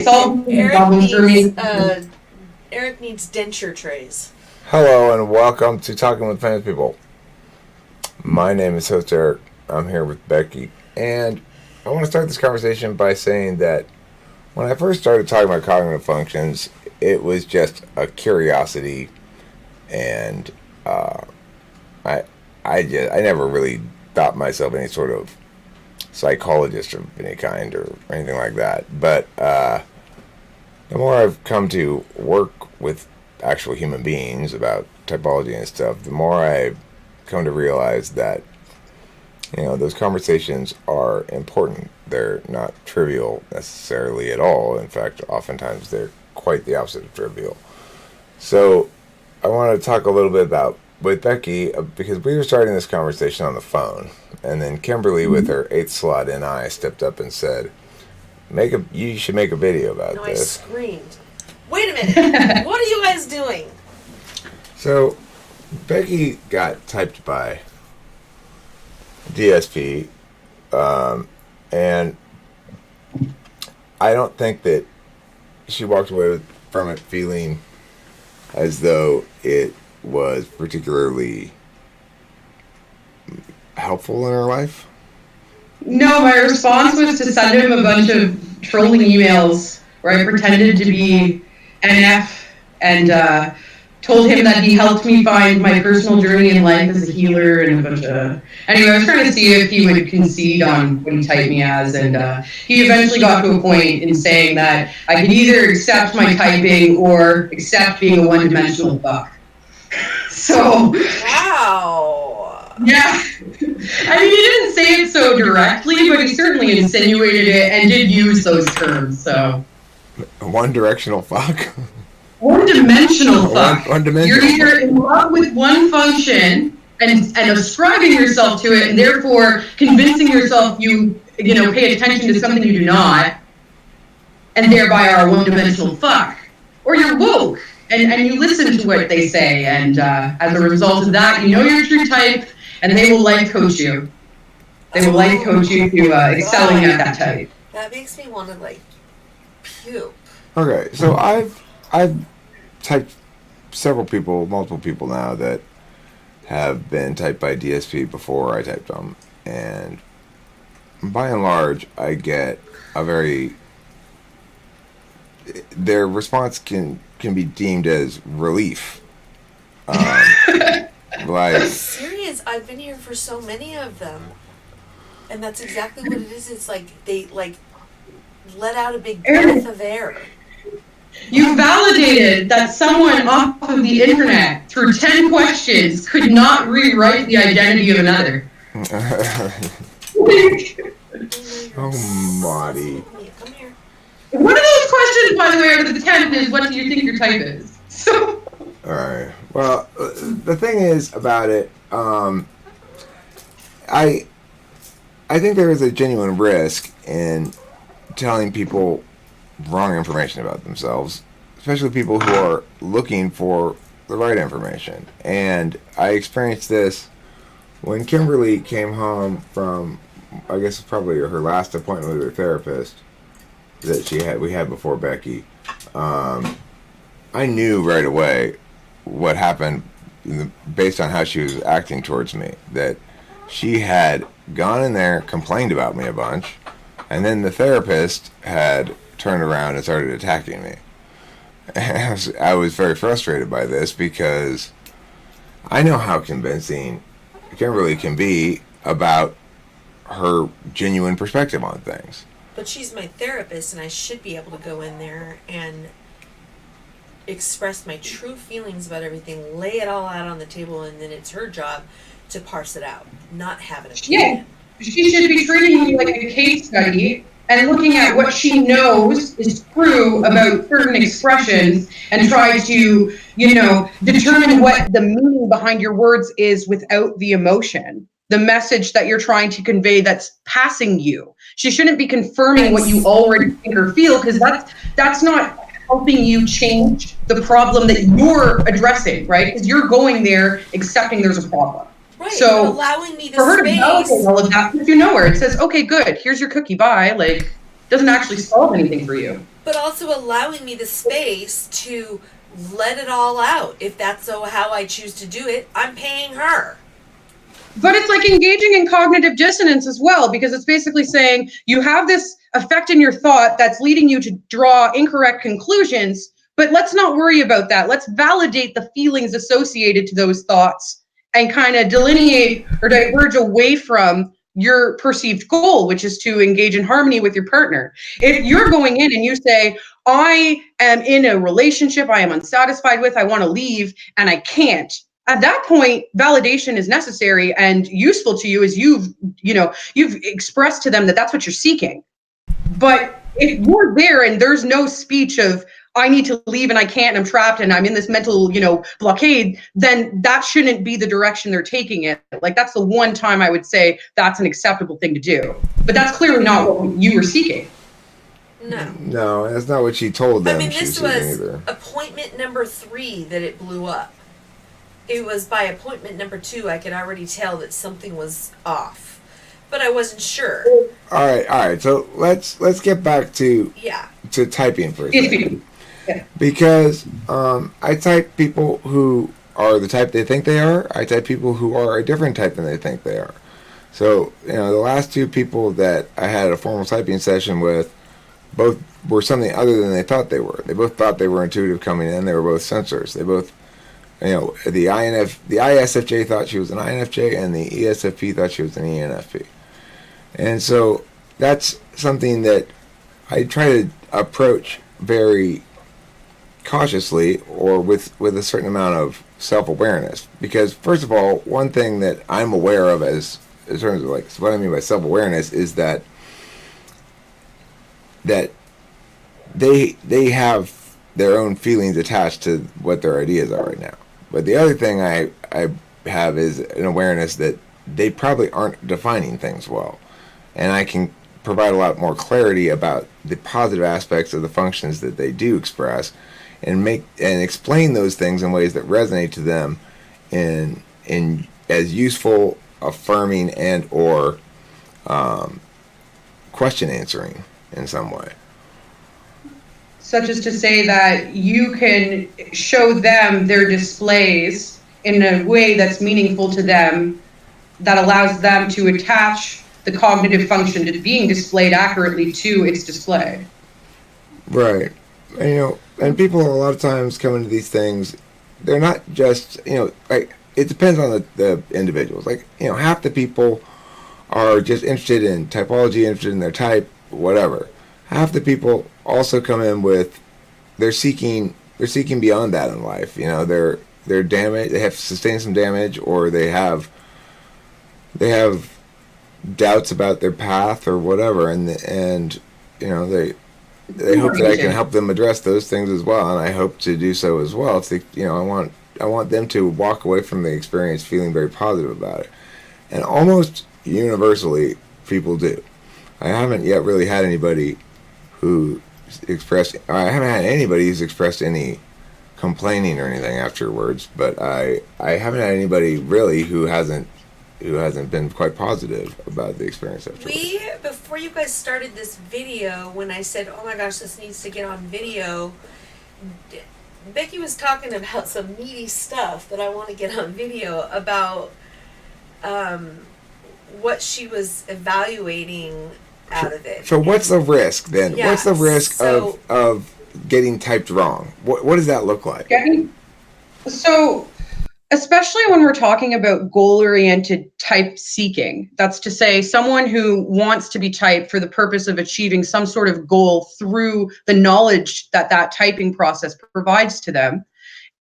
Eric needs denture trays. Hello and welcome to Talking with Famous People. My name is host Eric. I'm here with Becky, and I want to start this conversation by saying that when I first started talking about cognitive functions, it was just a curiosity, and I never really thought myself any sort of psychologist of any kind or anything like that. But the more I've come to work with actual human beings about typology and stuff, the more I come to realize that, you know, those conversations are important. They're not trivial necessarily at all. In fact, oftentimes they're quite the opposite of trivial. So I want to talk a little bit about with Becky, because we were starting this conversation on the phone, and then Kimberly, with her 8th slot in eye, stepped up and said, you should make a video about this. I screamed. Wait a minute. What are you guys doing? So, Becky got typed by DSP, and I don't think that she walked away from it feeling as though it was particularly helpful in her life. No, my response was to send him a bunch of trolling emails where I pretended to be NF and told him that he helped me find my personal journey in life as a healer and a bunch of... Anyway, I was trying to see if he would concede on what he typed me as, and he eventually got to a point in saying that I could either accept my typing or accept being a one-dimensional fuck. So... Wow. Yeah. I mean, he didn't say it so directly, but he certainly insinuated it and did use those terms, so... One-directional fuck? One-dimensional fuck. One-dimensional. You're either in love with one function and ascribing yourself to it, and therefore convincing yourself you pay attention to something you do not, and thereby are a one-dimensional fuck. Or you're woke, and you listen to what they say, and as a result of that, you know your true type, and they will life coach you. They will life coach you to excelling at that type. That makes me want to, puke. Okay, so I've typed multiple people now that have been typed by DSP before I typed them, and by and large, I get their response can be deemed as relief. I'm serious. I've been here for so many of them, and that's exactly what it is. It's like they let out a big breath of air. You validated that someone off of the internet through 10 questions could not rewrite the identity of another. Oh, Marty. Come here. One of those questions, by the way, out of the 10 is, what do you think your type is? So. All right. Well, the thing is about it, I think there is a genuine risk in telling people wrong information about themselves, especially people who are looking for the right information. And I experienced this when Kimberly came home from, I guess probably her last appointment with her therapist that we had before Becky. I knew right away what happened based on how she was acting towards me, that she had gone in there, complained about me a bunch, and then the therapist had turned around and started attacking me. And I was very frustrated by this because I know how convincing Kimberly can be about her genuine perspective on things. But she's my therapist, and I should be able to go in there and express my true feelings about everything, lay it all out on the table, and then it's her job to parse it out, not have an opinion. Yeah, she should be treating you like a case study and looking at what she knows is true about certain expressions and try to, determine what the meaning behind your words is without the emotion, the message that you're trying to convey that's passing you. She shouldn't be confirming what you already think or feel, because that's not helping you change the problem that you're addressing, right? Because you're going there accepting there's a problem. Right, so allowing me the for her space. To validate all of that, if you know her, it says, okay, good, here's your cookie, bye. Doesn't actually solve anything for you. but also allowing me the space to let it all out. If that's how I choose to do it, I'm paying her. But it's like engaging in cognitive dissonance as well, because it's basically saying you have this effect in your thought that's leading you to draw incorrect conclusions, but let's not worry about that. Let's validate the feelings associated to those thoughts and kind of delineate or diverge away from your perceived goal, which is to engage in harmony with your partner. If you're going in and you say, I am in a relationship I am unsatisfied with, I want to leave, and I can't, at that point, validation is necessary and useful to you as you've expressed to them that that's what you're seeking. But if you're there and there's no speech of, I need to leave and I can't, and I'm trapped and I'm in this mental, blockade, then that shouldn't be the direction they're taking it. Like, that's the one time I would say that's an acceptable thing to do. But that's clearly not what you were seeking. No, that's not what she told them. I mean, this was appointment number 3 that it blew up. It was by appointment number 2 I could already tell that something was off, but I wasn't sure. All right. So let's get back to typing for a second. Yeah. Because I type people who are the type they think they are. I type people who are a different type than they think they are. So, the last 2 people that I had a formal typing session with, both were something other than they thought they were. They both thought they were intuitive coming in. They were both sensors. They both, the ISFJ thought she was an INFJ, and the ESFP thought she was an ENFP. And so that's something that I try to approach very cautiously, or with a certain amount of self-awareness. Because first of all, one thing that I'm aware of in terms of what I mean by self-awareness is that they have their own feelings attached to what their ideas are right now. But the other thing I have is an awareness that they probably aren't defining things well. And I can provide a lot more clarity about the positive aspects of the functions that they do express, and explain those things in ways that resonate to them in as useful, affirming, and or question answering in some way. Such as to say that you can show them their displays in a way that's meaningful to them, that allows them to attach the cognitive function to being displayed accurately to its display. Right. And people a lot of times come into these things, they're not just, it depends on the individuals. Half the people are just interested in typology, interested in their type, whatever. Half the people also come in with, they're seeking beyond that in life. They're damaged, they have sustained some damage, or they have doubts about their path or whatever, and they hope that I can help them address those things as well, and I hope to do so as well. It's I want them to walk away from the experience feeling very positive about it, and almost universally people do. I haven't yet really had anybody who's expressed any complaining or anything afterwards, but I haven't had anybody really who hasn't been quite positive about the experience afterwards. Before you guys started this video, when I said, oh my gosh, this needs to get on video, Becky was talking about some meaty stuff that I want to get on video about what she was evaluating out of it. So what's the risk then? Yeah, what's the risk of getting typed wrong? What does that look like? So, especially when we're talking about goal-oriented type seeking, that's to say someone who wants to be typed for the purpose of achieving some sort of goal through the knowledge that typing process provides to them.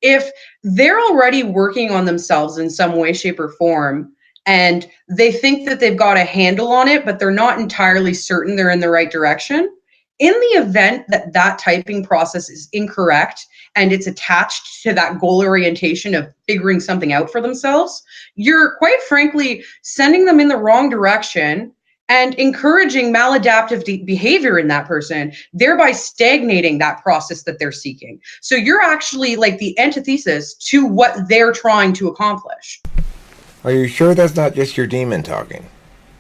If they're already working on themselves in some way, shape, or form, and they think that they've got a handle on it, but they're not entirely certain they're in the right direction, in the event that typing process is incorrect and it's attached to that goal orientation of figuring something out for themselves, you're quite frankly sending them in the wrong direction and encouraging maladaptive behavior in that person, thereby stagnating that process that they're seeking. So you're actually like the antithesis to what they're trying to accomplish. Are you sure that's not just your demon talking?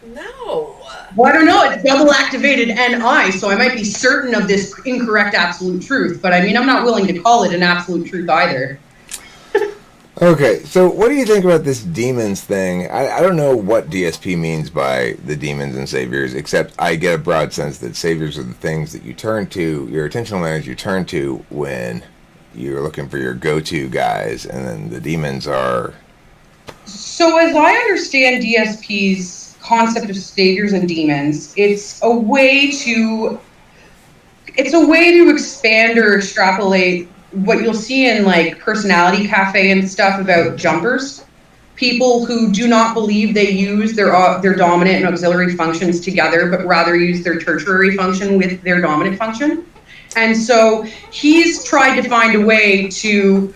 No. Well, I don't know. It's double activated NI, so I might be certain of this incorrect absolute truth. But I mean, I'm not willing to call it an absolute truth either. Okay, so what do you think about this demons thing? I don't know what DSP means by the demons and saviors, except I get a broad sense that saviors are the things that you turn to, your attentional matters you turn to when you're looking for your go-to guys, and then the demons are... So as I understand DSP's concept of saviors and demons, it's a way to expand or extrapolate what you'll see in like personality cafe and stuff about jumpers, people who do not believe they use their dominant and auxiliary functions together, but rather use their tertiary function with their dominant function. And so he's tried to find a way to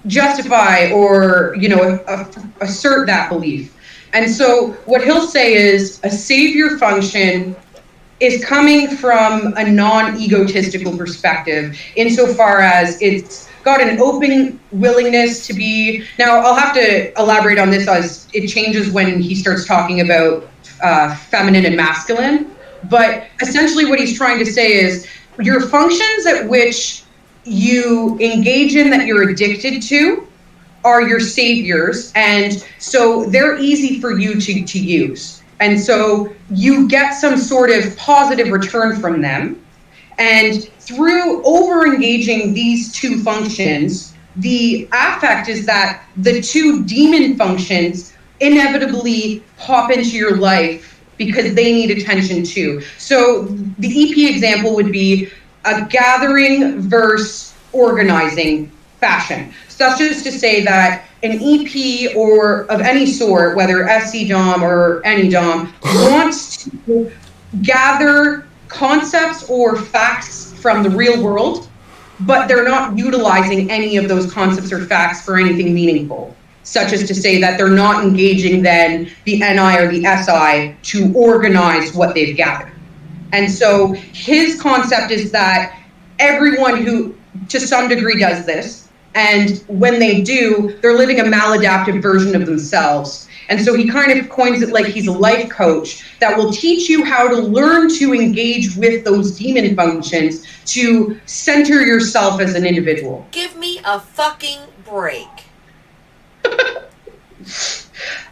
justify or, assert that belief. And so what he'll say is a savior function is coming from a non-egotistical perspective insofar as it's got an open willingness to be... Now, I'll have to elaborate on this as it changes when he starts talking about feminine and masculine. But essentially what he's trying to say is your functions at which you engage in that you're addicted to are your saviors. And so they're easy for you to use. And so you get some sort of positive return from them. And through over-engaging these two functions, the affect is that the two demon functions inevitably pop into your life because they need attention too. So the EP example would be a gathering versus organizing fashion. So that's just to say that an EP or of any sort, whether SC Dom or any Dom, wants to gather concepts or facts from the real world, but they're not utilizing any of those concepts or facts for anything meaningful, such as to say that they're not engaging then the NI or the SI to organize what they've gathered. And so his concept is that everyone who to some degree does this, and when they do, they're living a maladaptive version of themselves. And so he kind of coins it like he's a life coach that will teach you how to learn to engage with those demon functions to center yourself as an individual. Give me a fucking break.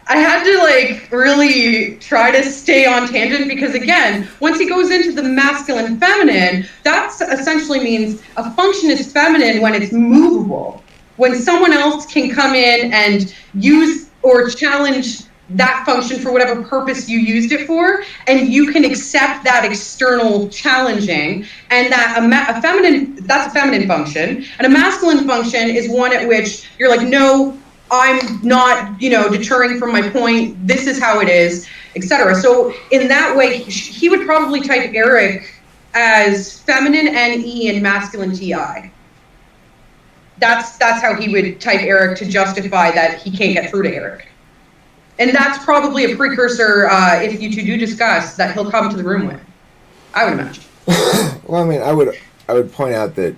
I had to really try to stay on tangent because again, once he goes into the masculine feminine, that essentially means a function is feminine when it's movable. When someone else can come in and use or challenge that function for whatever purpose you used it for, and you can accept that external challenging, and that that's a feminine function, and a masculine function is one at which you're like, no, I'm not, deterring from my point. This is how it is, etc. So in that way, he would probably type Eric as feminine NE and masculine TI. That's how he would type Eric to justify that he can't get through to Eric. And that's probably a precursor, if you two do discuss, that he'll come to the room with, I would imagine. Well, I mean, I would point out that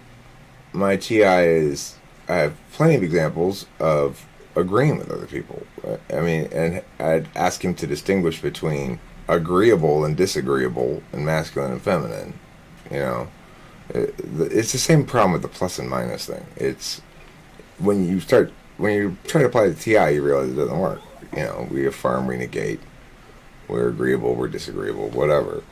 my TI is... I have plenty of examples of agreeing with other people. I mean, and I'd ask him to distinguish between agreeable and disagreeable and masculine and feminine. It's the same problem with the plus and minus thing. It's when you try to apply the TI, you realize it doesn't work. We affirm, we negate, we're agreeable, we're disagreeable, whatever.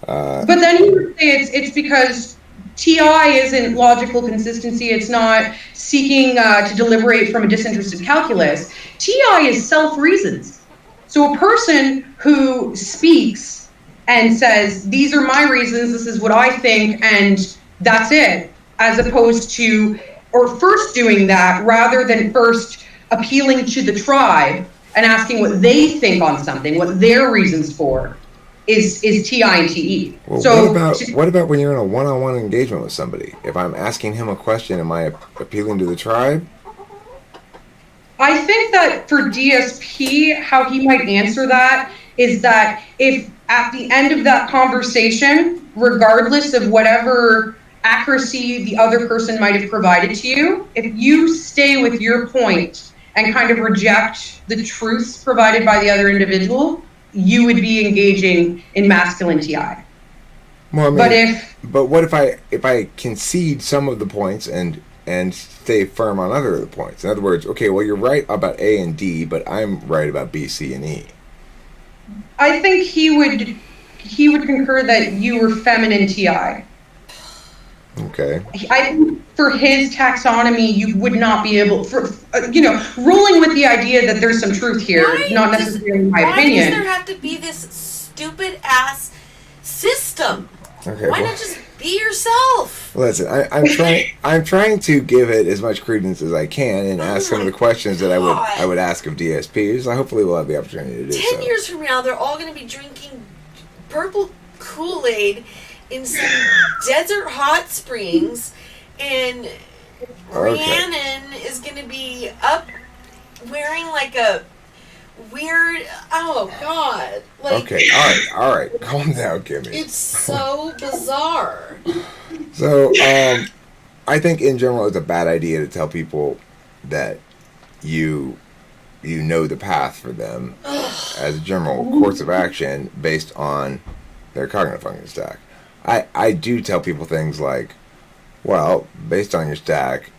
But then he would say it's because TI isn't logical consistency. It's not seeking to deliberate from a disinterested calculus. TI is self-reasons. So a person who speaks and says, these are my reasons, this is what I think, and that's it, as opposed to, or first doing that rather than first appealing to the tribe and asking what they think on something, what their reasons for, is TI and TE. Well, so what about when you're in a one-on-one engagement with somebody? If I'm asking him a question, am I appealing to the tribe? I think that for DSP, how he might answer that is that if at the end of that conversation, regardless of whatever accuracy the other person might have provided to you, if you stay with your point and kind of reject the truths provided by the other individual, you would be engaging in masculine TI. Well, I mean, But but what if I concede some of the points and stay firm on other of the points? In other words, okay, well, you're right about A and D, but I'm right about B, C, and E. I think he would concur that you were feminine TI. Okay. I think for his taxonomy, you would not be able, rolling with the idea that there's some truth here, not necessarily my opinion. Why does there have to be this stupid ass system? Okay. Why not just be yourself? Listen, I'm trying to give it as much credence as I can and ask some of the questions that I would ask of DSPs. So hopefully we'll have the opportunity to do 10 so. years from now, they're all going to be drinking purple Kool-Aid in some desert hot springs, and Rhiannon is going to be up wearing like a weird, oh god, like, Okay, all right, calm down, Kimmy. it's so bizarre. So, I think in general it's a bad idea to tell people that you know the path for them as a general course of action based on their cognitive function stack. I do tell people things like, well, based on your stack,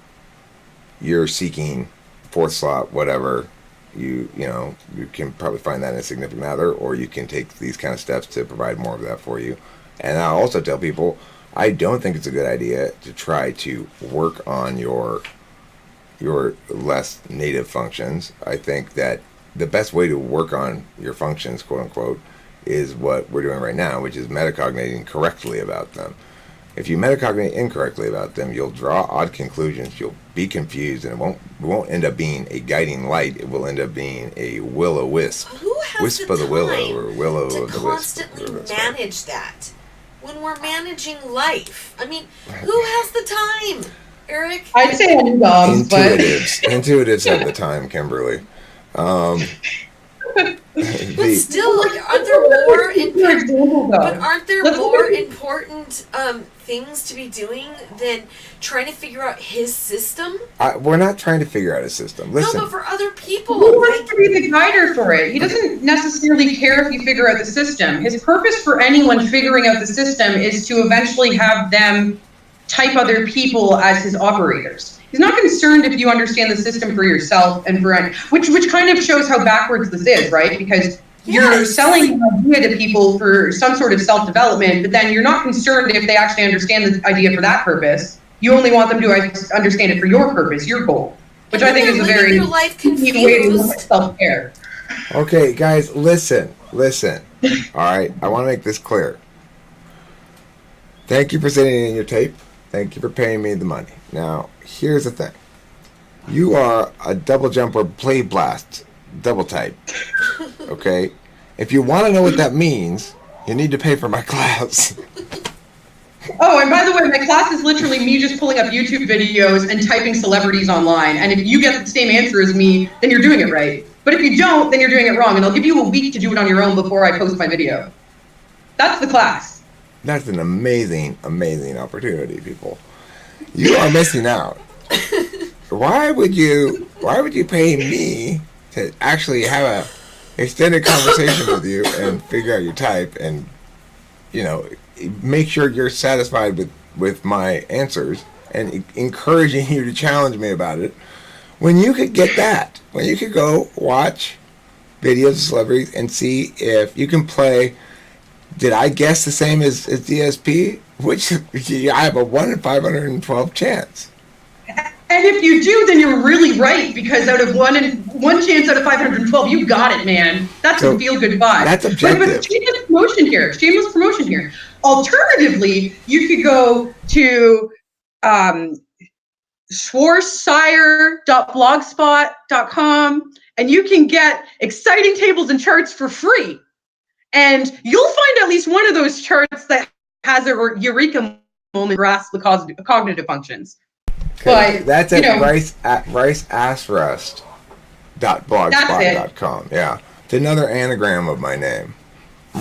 you're seeking fourth slot, whatever. You can probably find that in a significant other, or you can take these kind of steps to provide more of that for you. And I also tell people, I don't think it's a good idea to try to work on your less native functions. I think that the best way to work on your functions, quote unquote, is what we're doing right now, which is metacogniting correctly about them. If you metacognate incorrectly about them, you'll draw odd conclusions, you'll be confused, and it won't end up being a guiding light. It will end up being a will-o-wisp. Who has Wisp the of the willow, time or willow to of the wisp. constantly manage that when we're managing life? I mean, who has the time, Eric? I'd say dogs, Intuitives have the time, Kimberly. But still, aren't there more important things to be doing than trying to figure out his system? We're not trying to figure out a system. Listen. No, but for other people. He wants to be the guider for it. He doesn't necessarily care if you figure out the system. His purpose for anyone figuring out the system is to eventually have them type other people as his operators. He's not concerned if you understand the system for yourself and for which kind of shows how backwards this is, right? Because you're selling an idea to people for some sort of self-development, but then you're not concerned if they actually understand the idea for that purpose. You only want them to understand it for your purpose, your goal, which I think is a very neat way to look at self-care. Okay, guys, listen. All right, I want to make this clear. Thank you for sending in your tape. Thank you for paying me the money. Now, here's the thing. You are a double jump or blade blast double type. Okay? If you want to know what that means, you need to pay for my class. Oh, and by the way, my class is literally me just pulling up YouTube videos and typing celebrities online. And if you get the same answer as me, then you're doing it right. But if you don't, then you're doing it wrong. And I'll give you a week to do it on your own before I post my video. That's the class. That's an amazing, amazing opportunity, people. You are missing out. Why would you pay me to actually have a extended conversation with you and figure out your type and, make sure you're satisfied with my answers and encouraging you to challenge me about it, when you could get that, when you could go watch videos of celebrities and see if you can play, did I guess the same as DSP? Which I have a 1 in 512 chance. And if you do, then you're really right, because out of one chance out of 512, you got it, man. That's a feel-good vibe. That's objective. But shameless promotion here. Alternatively, you could go to schwarzsire.blogspot.com, and you can get exciting tables and charts for free. And you'll find at least one of those charts that has a eureka moment grasp the cognitive functions. Okay. But that's at riceassrust.blogspot.com. Yeah. It's another anagram of my name.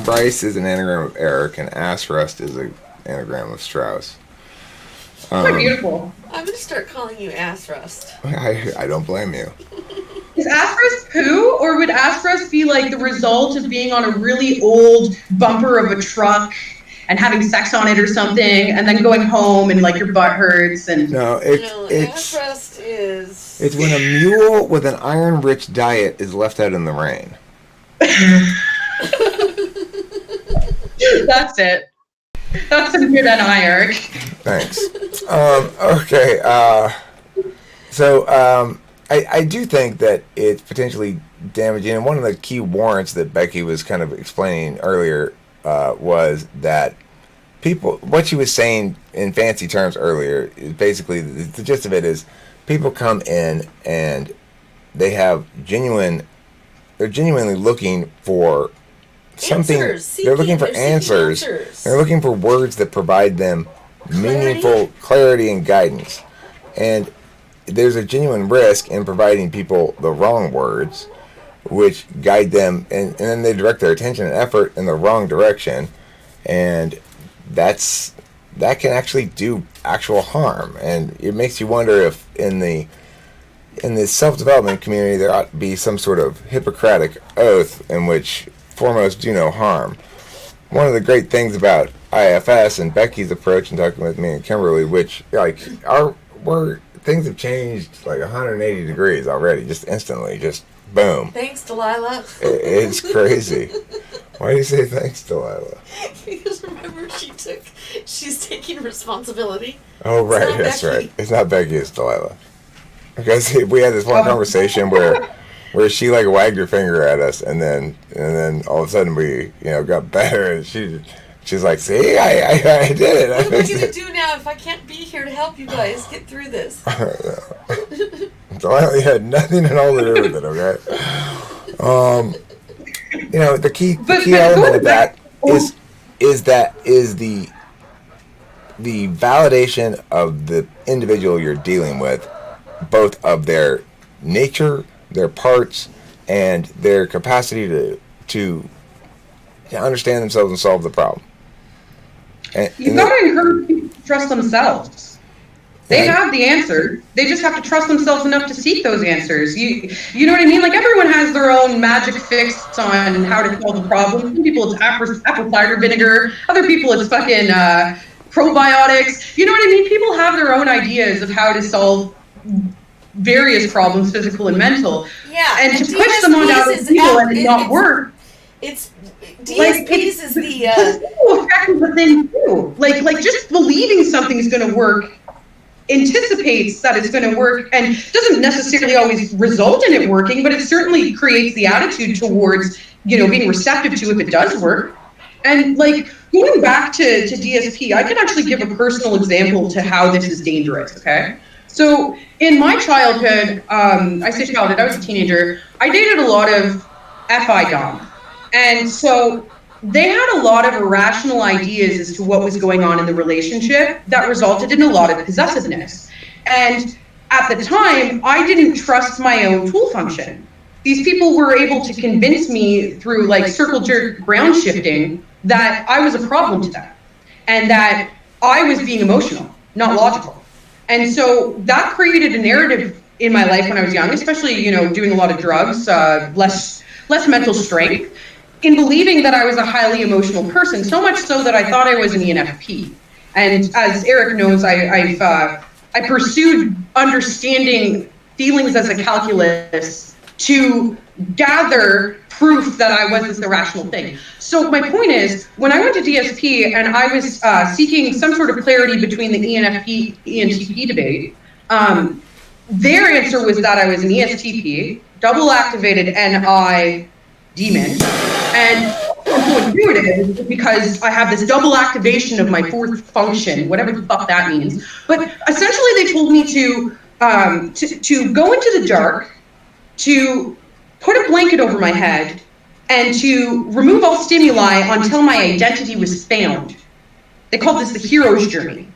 Bryce is an anagram of Eric, and Assrust is an anagram of Strauss. Quite beautiful. I'm going to start calling you Ass Rust. I don't blame you. is Aspros poo, or would Aspros be like the result of being on a really old bumper of a truck and having sex on it or something, and then going home and like your butt hurts and No, it's Aspros is. it's when a mule with an iron-rich diet is left out in the rain. That's it. That's a good iron. Thanks. Okay. So I do think that it's potentially damaging, and one of the key warrants that Becky was kind of explaining earlier was that people, what she was saying in fancy terms earlier, is basically the gist of it is people come in and they're genuinely looking for something. They're looking for answers. They're looking for words that provide them meaningful clarity and guidance. And there's a genuine risk in providing people the wrong words, which guide them, and then they direct their attention and effort in the wrong direction, and that can actually do actual harm. And it makes you wonder if in the self-development community there ought to be some sort of Hippocratic oath in which foremost do no harm. One of the great things about IFS and Becky's approach and talking with me and Kimberly, which things have changed like 180 degrees already, just instantly, just boom. Thanks, Delilah. It's crazy. Why do you say thanks, Delilah? Because remember, she's taking responsibility. Oh, right, that's Becky. Right. It's not Becky, it's Delilah. Because we had this one conversation where she like wagged her finger at us, and then all of a sudden we got better, and she's like, see, I did it. What am I going to do now if I can't be here to help you guys get through this? Delilah had nothing at all to do with it, okay? The key element of that is the validation of the individual you're dealing with, both of their nature, their parts, and their capacity to understand themselves and solve the problem. You've got to encourage people to trust themselves. They have the answer. They just have to trust themselves enough to seek those answers. You know what I mean? Like, everyone has their own magic fix on how to solve the problem. Some people it's apple cider vinegar. Other people it's fucking probiotics. You know what I mean? People have their own ideas of how to solve various problems, physical and mental. Yeah. And to push them on other people and it not work. It's DSPs is the the thing too. Like just believing something is going to work anticipates that it's going to work, and doesn't necessarily always result in it working, but it certainly creates the attitude towards being receptive to if it does work. And like going back to DSP, I can actually give a personal example to how this is dangerous. Okay. So in my childhood, I say childhood, I was a teenager, I dated a lot of FI dom. And so they had a lot of irrational ideas as to what was going on in the relationship that resulted in a lot of possessiveness. And at the time, I didn't trust my own tool function. These people were able to convince me through like circle jerk ground shifting that I was a problem to them and that I was being emotional, not logical. And so that created a narrative in my life when I was young, especially, doing a lot of drugs, less mental strength, in believing that I was a highly emotional person, so much so that I thought I was an ENFP. And as Eric knows, I pursued understanding feelings as a calculus to gather proof that I was this irrational thing. So my point is, when I went to DSP and I was seeking some sort of clarity between the ENFP, ENTP debate, their answer was that I was an ESTP, double activated NI demon, and so intuitive because I have this double activation of my fourth function, whatever the fuck that means. But essentially they told me to go into the dark, to put a blanket over my head, and to remove all stimuli until my identity was found. They called this the hero's journey.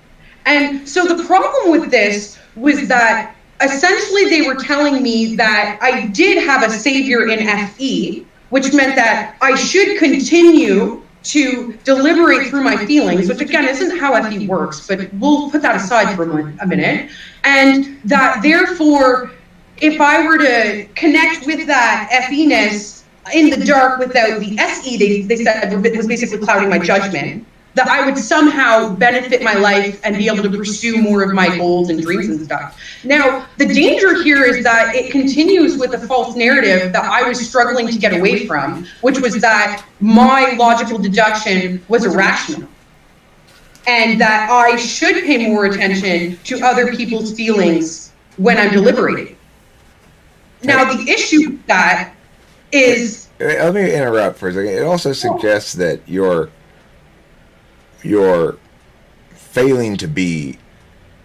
And so the problem with this was that essentially they were telling me that I did have a savior in FE, which meant that I should continue to deliberate through my feelings, which again isn't how FE works, but we'll put that aside for a minute. And that therefore if I were to connect with that FE-ness in the dark without the SE, they said was basically clouding my judgment, that I would somehow benefit my life and be able to pursue more of my goals and dreams and stuff. Now, the danger here is that it continues with a false narrative that I was struggling to get away from, which was that my logical deduction was irrational, and that I should pay more attention to other people's feelings when I'm deliberating. Now, the issue with that is... Let me interrupt for a second. It also suggests that you're failing to be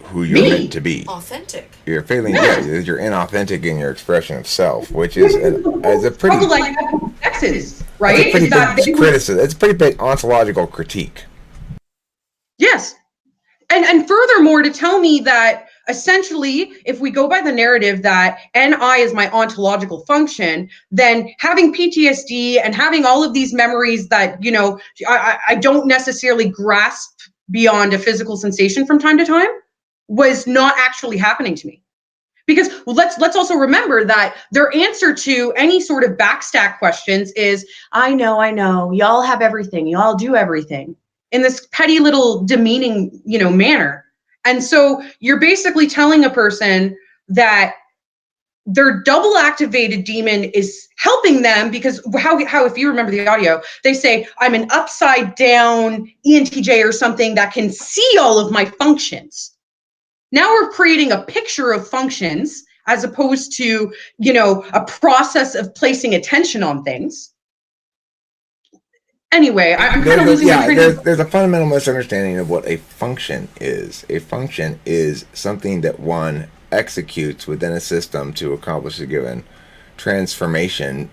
who you're meant to be. Authentic. You're failing, yeah, you're inauthentic in your expression of self, which is a pretty... like sexes, right? It's a pretty big criticism. It's a pretty big ontological critique. Yes. And furthermore, to tell me that essentially, if we go by the narrative that NI is my ontological function, then having PTSD and having all of these memories that, you know, I don't necessarily grasp beyond a physical sensation from time to time was not actually happening to me. Because let's also remember that their answer to any sort of backstack questions is, I know, y'all have everything, y'all do everything, in this petty little demeaning, you know, manner. And so you're basically telling a person that their double activated demon is helping them, because how if you remember the audio, they say, I'm an upside down ENTJ or something that can see all of my functions. Now we're creating a picture of functions as opposed to, you know, a process of placing attention on things. Anyway, I'm kind of losing my train of thought. There's a fundamental misunderstanding of what a function is. A function is something that one executes within a system to accomplish a given transformation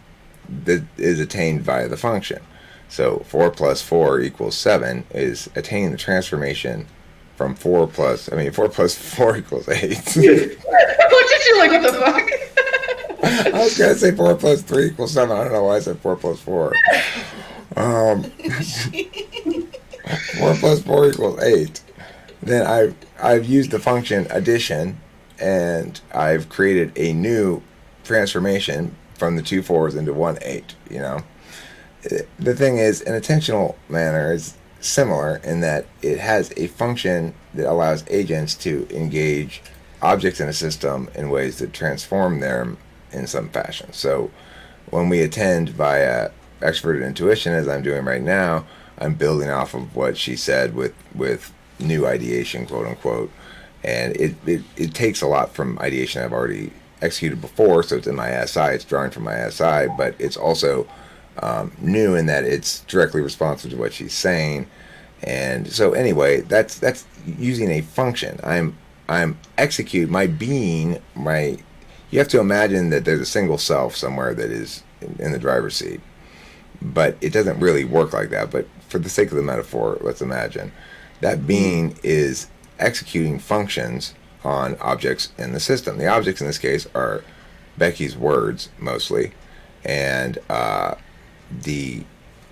that is attained via the function. So 4 plus 4 equals 7 is attaining the transformation from 4 plus 4 equals 8. Looked at you like, what the fuck? I was going to say 4 plus 3 equals 7. I don't know why I said 4 plus 4. 4 plus 4 equals 8. Then I've used the function addition, and I've created a new transformation from the 2 4s into 1 8. You know, the thing is, an attentional manner is similar in that it has a function that allows agents to engage objects in a system in ways that transform them in some fashion. So when we attend via extroverted intuition, as I'm doing right now, I'm building off of what she said with new ideation, quote unquote, and it takes a lot from ideation I've already executed before, so it's in my SI, it's drawing from my SI, but it's also new in that it's directly responsive to what she's saying. And so anyway, that's using a function. I'm execute my being, you have to imagine that there's a single self somewhere that is in the driver's seat. But it doesn't really work like that. But for the sake of the metaphor, let's imagine that being is executing functions on objects in the system. The objects in this case are Becky's words mostly, and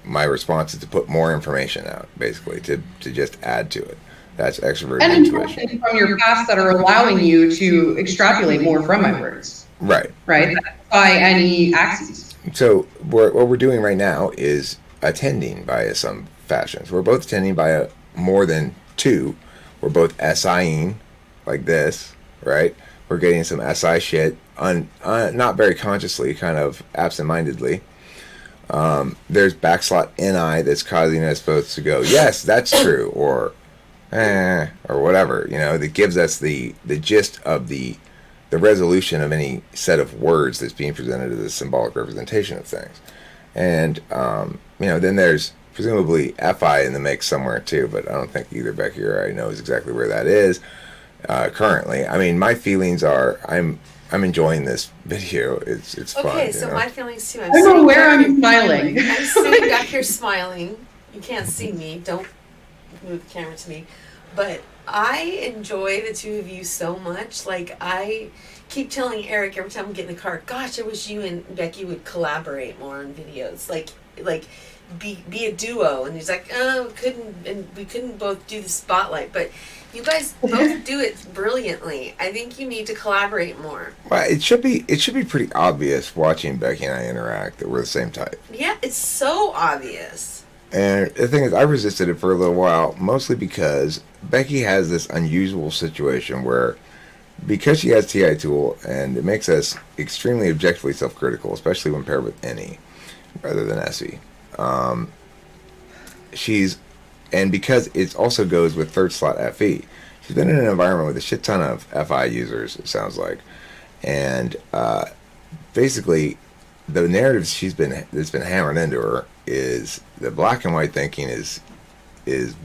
my response is to put more information out, basically to just add to it. That's extroverted intuition. From your past that are allowing you to extrapolate more from my words. Right. Right. By any axes. So what we're doing right now is attending via some fashions. We're both attending via more than 2. We're both SIing like this, right? We're getting some SI shit, not very consciously, kind of absent-mindedly. There's backslot NI that's causing us both to go, yes, that's true, or whatever, you know, that gives us the gist of the resolution of any set of words that's being presented as a symbolic representation of things. And, you know, then there's presumably FI in the mix somewhere too, but I don't think either Becky or I knows exactly where that is currently. I mean, my feelings are, I'm enjoying this video. It's fun. Okay, so my feelings too. I don't know where I'm smiling. I'm sitting back here smiling. You can't see me. Don't move the camera to me. But I enjoy the two of you so much. Like, I keep telling Eric every time we get in the car, gosh, I wish you and Becky would collaborate more on videos. Like be a duo. And he's like, oh, we couldn't both do the spotlight. But You guys both do it brilliantly. I think you need to collaborate more. Well, it should be pretty obvious watching Becky and I interact that we're the same type. Yeah, it's so obvious. And the thing is, I resisted it for a little while, mostly because Becky has this unusual situation where, because she has TI tool, and it makes us extremely objectively self-critical, especially when paired with any rather than SE. And because it also goes with third slot FE, she's been in an environment with a shit ton of FI users, it sounds like. And basically, the narrative that's been hammered into her is that black and white thinking is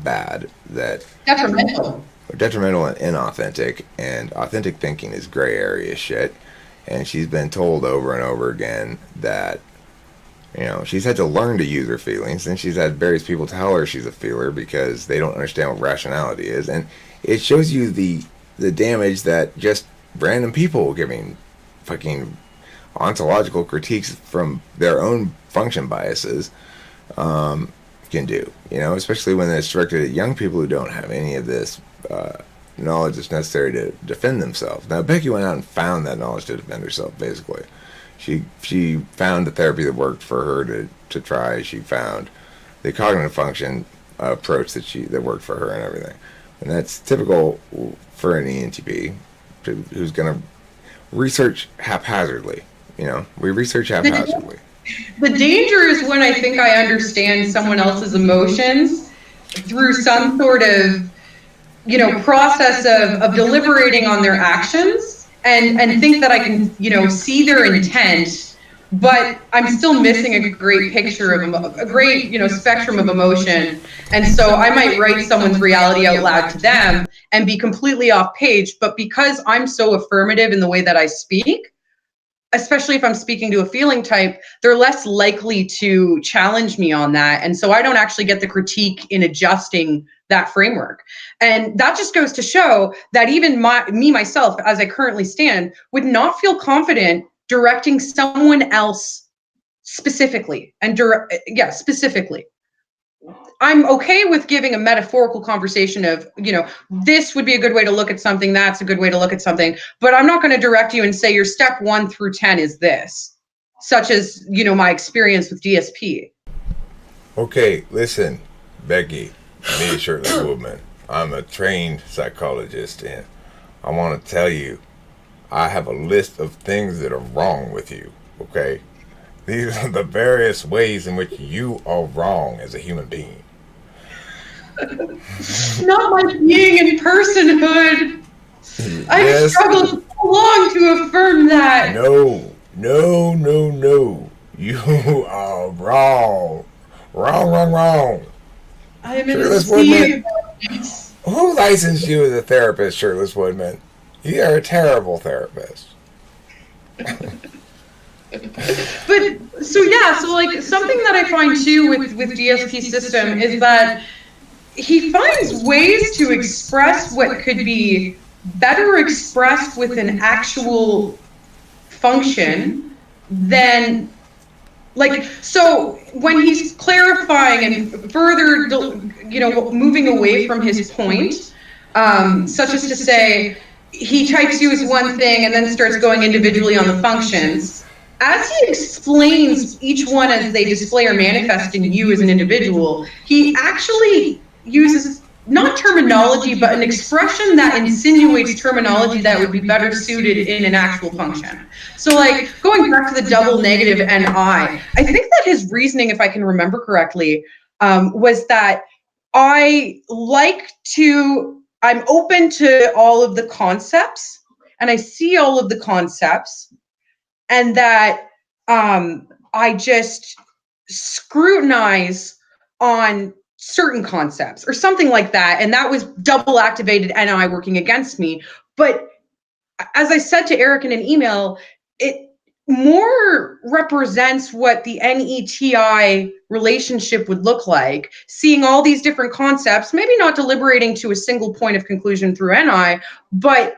bad, that detrimental and inauthentic, and authentic thinking is gray area shit. And she's been told over and over again that, you know, she's had to learn to use her feelings, and she's had various people tell her she's a feeler because they don't understand what rationality is. And it shows you the damage that just random people giving fucking ontological critiques from their own function biases can do. You know, especially when it's directed at young people who don't have any of this knowledge that's necessary to defend themselves. Now, Becky went out and found that knowledge to defend herself, basically. She found the therapy that worked for her to try. She found the cognitive function approach that worked for her and everything. And that's typical for an ENTP who's going to research haphazardly. You know, we research haphazardly. The danger is when I think I understand someone else's emotions through some sort of, you know, process of deliberating on their actions. And think that I can, you know, see their intent, but I'm still missing a great picture of a great, you know, spectrum of emotion. And so I might write someone's reality out loud to them and be completely off page. But because I'm so affirmative in the way that I speak, especially if I'm speaking to a feeling type, they're less likely to challenge me on that. And so I don't actually get the critique in adjusting that framework. And that just goes to show that even myself, as I currently stand, would not feel confident directing someone else specifically. Specifically. I'm okay with giving a metaphorical conversation of, you know, this would be a good way to look at something, that's a good way to look at something, but I'm not going to direct you and say your step 1 through 10 is this, such as, you know, my experience with DSP. Okay, listen, Becky, me, a shirtless woman. I'm a trained psychologist, and I want to tell you, I have a list of things that are wrong with you, okay? These are the various ways in which you are wrong as a human being. Not my being in personhood. I've struggled so long to affirm that. No. You are wrong. Wrong. I am in a sea. Who licensed you as a therapist, Shirtless Woodman? You are a terrible therapist. But so like something that I find too with DSP system is that he finds ways to express what could be better expressed with an actual function than, like, so when he's clarifying and further, you know, moving away from his point, such as to say, he types you as one thing and then starts going individually on the functions. As he explains each one as they display or manifest in you as an individual, he actually uses not terminology, but an expression that insinuates terminology that would be better suited in an actual function. So like going back to the double negative NI, I think that his reasoning, if I can remember correctly, was that I'm open to all of the concepts and I see all of the concepts, and that I just scrutinize on certain concepts or something like that. And that was double activated NI working against me. But as I said to Eric in an email, it more represents what the NETI relationship would look like, seeing all these different concepts, maybe not deliberating to a single point of conclusion through NI, but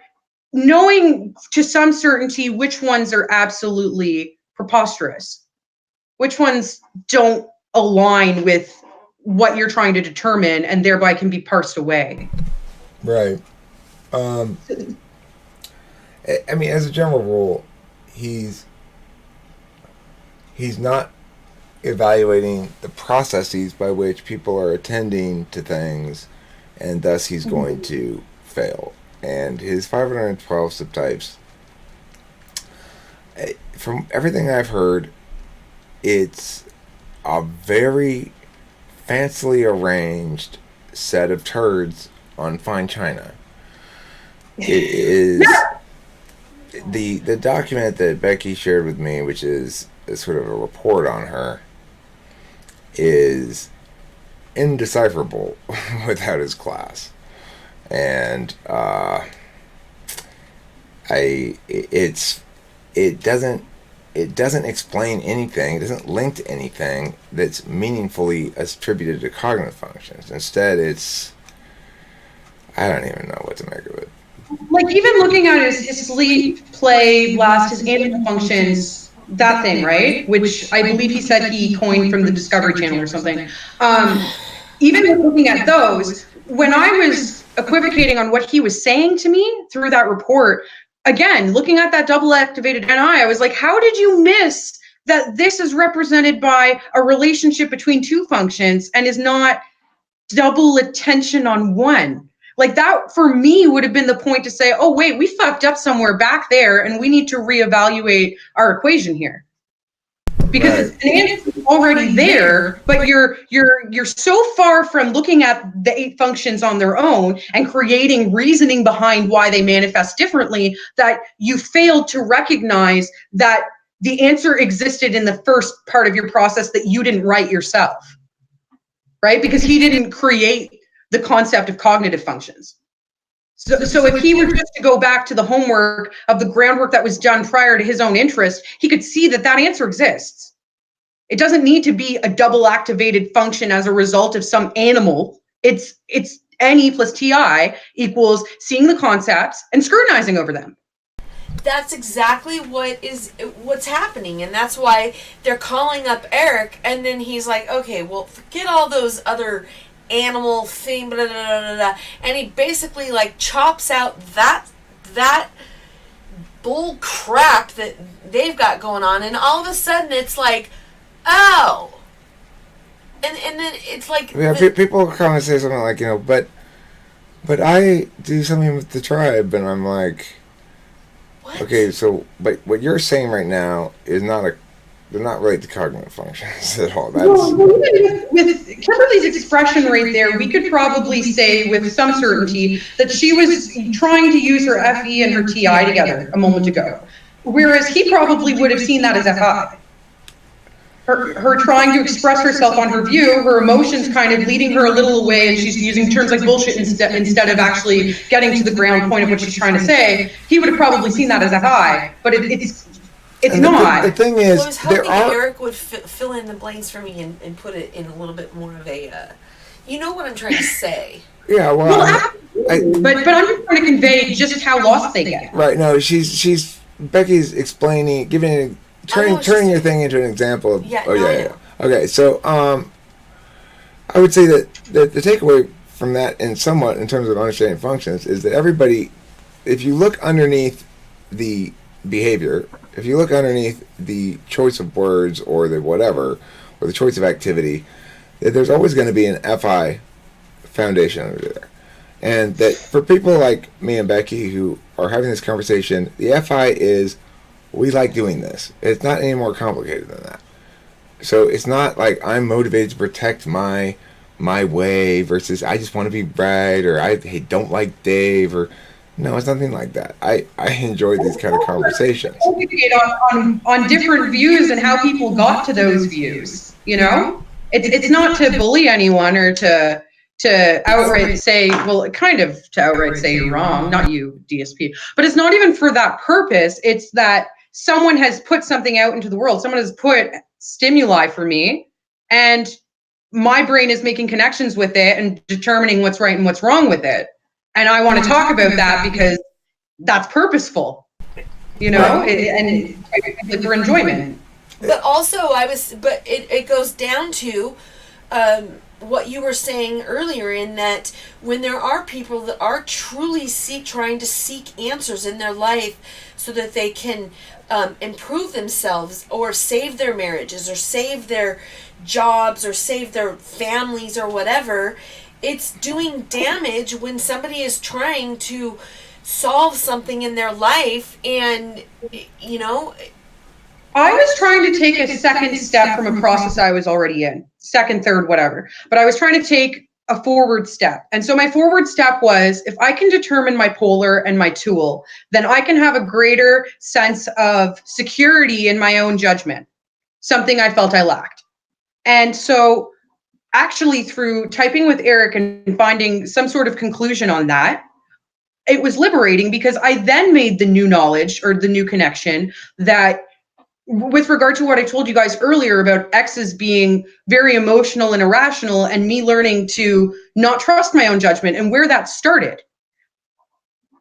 knowing to some certainty which ones are absolutely preposterous, which ones don't align with what you're trying to determine and thereby can be parsed away. Right. I mean, as a general rule, he's not evaluating the processes by which people are attending to things, and thus he's going to fail. And his 512 subtypes, from everything I've heard, it's a very fancily arranged set of turds on fine china. It is the document that Becky shared with me, which is sort of a report on her, is indecipherable without his class, and it doesn't explain anything. It doesn't link to anything that's meaningfully attributed to cognitive functions. Instead, I don't even know what to make of it. Like, even looking at his sleep, play, blast, his animal functions, that thing, right? Which I believe he said he coined from the Discovery Channel or something. Even looking at those, when I was equivocating on what he was saying to me through that report, again, looking at that double activated NI, I was like, how did you miss that this is represented by a relationship between two functions and is not double attention on one? Like, that for me would have been the point to say, oh wait, we fucked up somewhere back there and we need to reevaluate our equation here. Because Right. an answer is already there, but you're so far from looking at the 8 functions on their own and creating reasoning behind why they manifest differently that you failed to recognize that the answer existed in the first part of your process that you didn't write yourself, right? Because he didn't create the concept of cognitive functions. So if he were just to go back to the homework of the groundwork that was done prior to his own interest, he could see that that answer exists. It doesn't need to be a double activated function as a result of some animal. It's NE plus TI equals seeing the concepts and scrutinizing over them. That's exactly what's happening, and that's why they're calling up Eric, and then he's like, okay, well, forget all those other animal thing, blah, blah, blah, blah, blah. And he basically like chops out that bull crap that they've got going on, and all of a sudden it's like, oh, and then it's like, Yeah, people come and say something like, but I do something with the tribe, and I'm like, what? okay, so but what you're saying right now is they're not related to cognitive functions at all. That's Well, with Kimberly's expression right there, we could probably say with some certainty that she was trying to use her FE and her TI together a moment ago, whereas he probably would have seen that as FI. Her trying to express herself on her view, her emotions kind of leading her a little away, and she's using terms like bullshit instead of actually getting to the ground point of what she's trying to say. He would have probably seen that as FI, but it's not. The thing is, Well, I was hoping Eric would fill in the blanks for me and put it in a little bit more of a, you know what I'm trying to say. Yeah, well, but I'm just trying to convey just how lost they get. Right. No, she's Becky's explaining, turning your thing into an example of. Yeah, Yeah. Okay, so I would say that the takeaway from that, and somewhat in terms of understanding functions, is that everybody, if you look underneath the behavior, if you look underneath the choice of words or the whatever, or the choice of activity, that there's always going to be an FI foundation under there. And that for people like me and Becky who are having this conversation, the FI is, we like doing this. It's not any more complicated than that. So it's not like I'm motivated to protect my way versus I just want to be right, or I don't like Dave, or no, it's nothing like that. I enjoy these kind of conversations. On different views and how people got to those views. It's not to bully anyone or to outright say, well, kind of to outright say you're wrong, not you, DSP. But it's not even for that purpose. It's that someone has put something out into the world. Someone has put stimuli for me, and my brain is making connections with it and determining what's right and what's wrong with it. And I want to talk about that because that's purposeful, and for enjoyment. But also, it goes down to what you were saying earlier, in that when there are people that are truly trying to seek answers in their life so that they can improve themselves or save their marriages or save their jobs or save their families or whatever, it's doing damage when somebody is trying to solve something in their life. And I was trying to take a second step from a process I was already in, second, third, whatever. But I was trying to take a forward step. And so my forward step was, if I can determine my polar and my tool, then I can have a greater sense of security in my own judgment, something I felt I lacked. And so actually through typing with Eric and finding some sort of conclusion on that, it was liberating, because I then made the new knowledge or the new connection that, with regard to what I told you guys earlier about exes being very emotional and irrational, and me learning to not trust my own judgment, and where that started.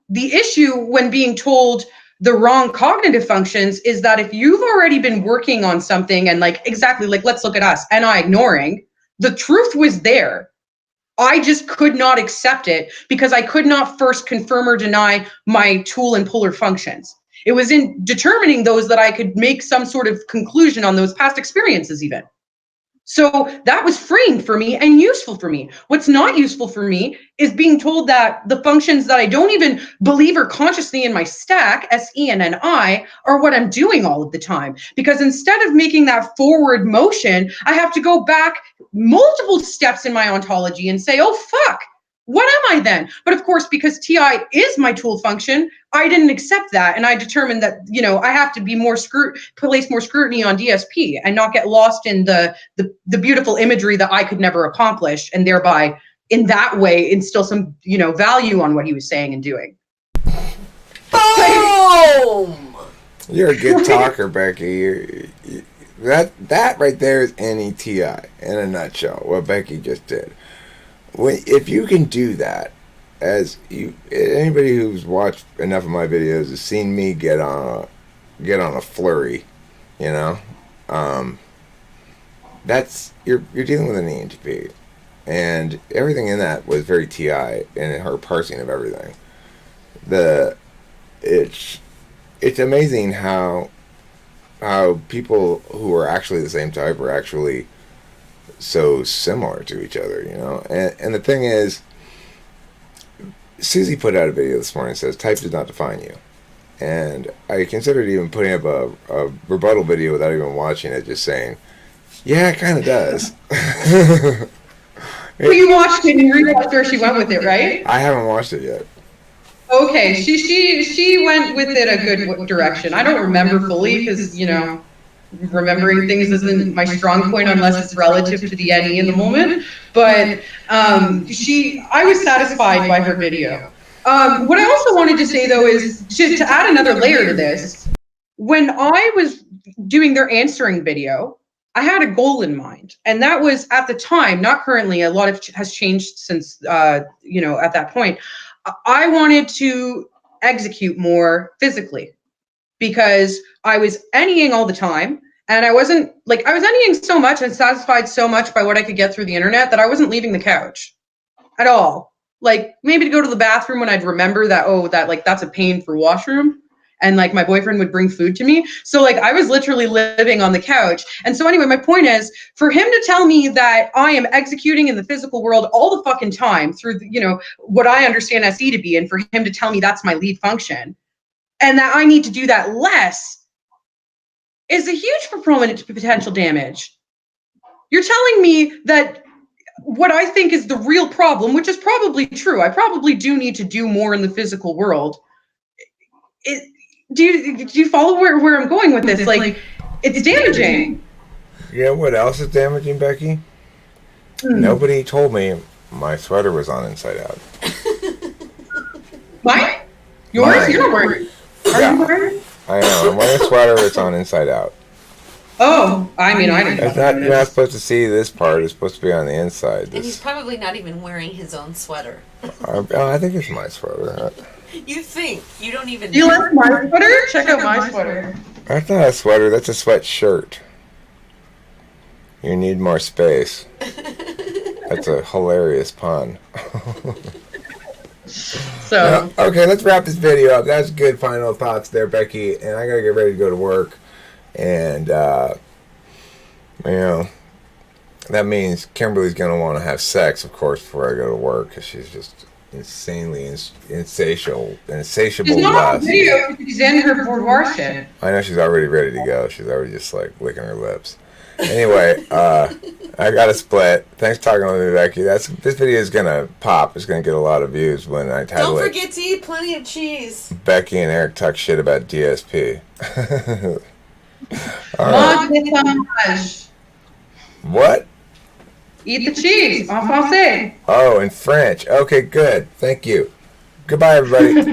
The issue when being told the wrong cognitive functions is that if you've already been working on something, and exactly let's look at us and I ignoring, the truth was there. I just could not accept it because I could not first confirm or deny my tool and polar functions. It was in determining those that I could make some sort of conclusion on those past experiences even. So that was freeing for me and useful for me. What's not useful for me is being told that the functions that I don't even believe are consciously in my stack, SE and NI, are what I'm doing all of the time. Because instead of making that forward motion, I have to go back multiple steps in my ontology and say, oh, fuck, what am I then? But of course, because TI is my tool function, I didn't accept that. And I determined that, I have to be place more scrutiny on DSP and not get lost in the beautiful imagery that I could never accomplish, and thereby in that way instill some, value on what he was saying and doing. Boom! You're a good talker, Becky. That right there is NETI in a nutshell, what Becky just did. If you can do that, anybody who's watched enough of my videos has seen me get on a flurry, that's you're dealing with an ENTP, and everything in that was very TI in her parsing of everything. It's amazing how people who are actually the same type are actually so similar to each other, and the thing is, Susie put out a video this morning that says type does not define you, and I considered even putting up a rebuttal video without even watching it, just saying, yeah, it kind of does. Well, you watched it and you realized where she went with it, right? I haven't watched it yet. Okay, she went with it a good direction. I don't remember fully because, remembering things isn't my strong point unless it's relative to the NE in the moment. But I was satisfied by her video. What I also wanted to say, though, is to add another layer to this. When I was doing their answering video, I had a goal in mind. And that was, at the time, not currently, a lot has changed since, at that point. I wanted to execute more physically because I was NEing all the time. And I was NEing so much and satisfied so much by what I could get through the internet that I wasn't leaving the couch at all. Maybe to go to the bathroom when I'd remember that, that's a pain for washroom. And my boyfriend would bring food to me. So I was literally living on the couch. And so anyway, my point is, for him to tell me that I am executing in the physical world all the fucking time through, what I understand SE to be, and for him to tell me that's my lead function, and that I need to do that less, is a huge proponent to potential damage. You're telling me that what I think is the real problem, which is probably true, I probably do need to do more in the physical world. Do you follow where I'm going with this? It's damaging. Yeah, what else is damaging, Becky? Nobody told me my sweater was on inside out. Mine? Yours? Mine. You're not wearing. Are you wearing? I know. I'm wearing a sweater that's on inside out. Oh, I didn't. You're not supposed to see this part. It's supposed to be on the inside. And he's probably not even wearing his own sweater. I think it's my sweater. You think? You don't even. Do you like my sweater? Check out my sweater. That's not a sweater. That's a sweatshirt. You need more space. That's a hilarious pun. So Okay, let's wrap this video up. That's good final thoughts there, Becky. And I gotta get ready to go to work. And you know, that means Kimberly's gonna want to have sex, of course, before I go to work, because she's just insanely insatiable she's not on lust. video because she's in her boudoir shit. I know she's already ready to go. She's already just like licking her lips. Anyway, I got to split. Thanks for talking with me, Becky. This video is gonna pop. It's gonna get a lot of views when I title Don't it. forget to eat plenty of cheese. Becky and Eric talk shit about DSP. All right. Mange le fromage. What? Eat the cheese. En français. Oh, in French. Okay, good. Thank you. Goodbye, everybody.